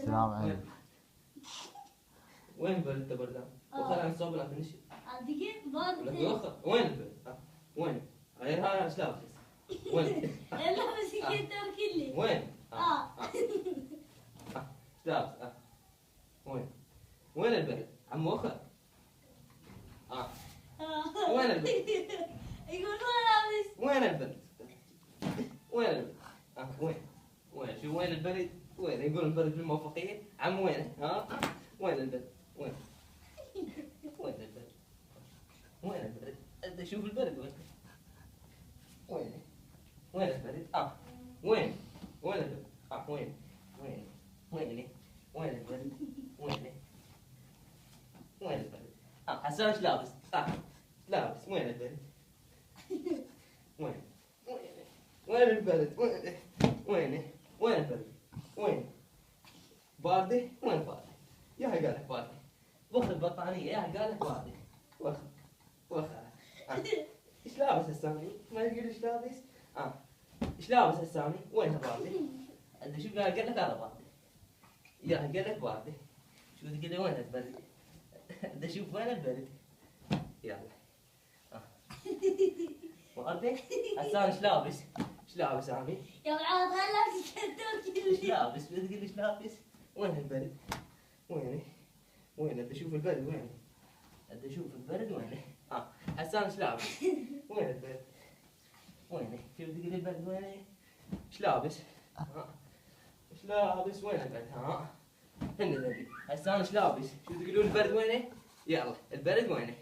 السلام عليكم. وين البرد انت بردان؟ وخلنا نصوب لك نشي. دقيقة برد. وين البرد؟ وين؟ غيرها ايش لابس؟ وين؟ لابس الكتاب كله. وين؟ لابس وين؟ وين البرد؟ عم وخر. وين البرد؟ يقول ما لابس. وين البرد؟ وين البرد؟ وين؟ شو وين البرد؟ وين؟ يقول البرد بالموافقية؟ عم وين؟ وين البرد؟ وين؟ وين البرد؟ وين البرد؟ انت شوف البرد وين؟ وين؟ وين البرد؟ وين؟ وين البرد؟ وين؟ وين؟ وين؟ وين البرد؟ وين؟ وين البرد؟ حسان ايش لابس؟ لابس وين البرد؟ وين؟ وين البرد؟ وين؟ وين البرد؟ وين؟ باردة؟ وين باردة؟ يا قال لك باردة. وخر البطانية يا قال لك باردة. وخر. ايش لابس السامي؟ ما يقول ايش لابس؟ ايش لابس السامي؟ وينها باردة؟ انت شوف قال لك هذا باردة. يا قال لك باردة. شو تقول لي وين البرد؟ انت شوف وين البرد؟ يلا. باردة؟ حسان ايش لابس؟ ايش لابس عمي؟ يا معود لابس الكتاب كله. ايش لابس؟ بتقول لي ايش لابس؟ وين البرد؟ وينه؟ وين انت شوف البرد وينه؟ انت شوف البرد وينه؟ حسان ايش لابس؟ وين البرد؟ وينه؟ شوف تقول لي البرد وينه؟ ايش لابس؟ ايش لابس؟ وين البرد؟ هن ذبي حسان ايش لابس؟ شو تقولون البرد وينه؟ يلا البرد وينه؟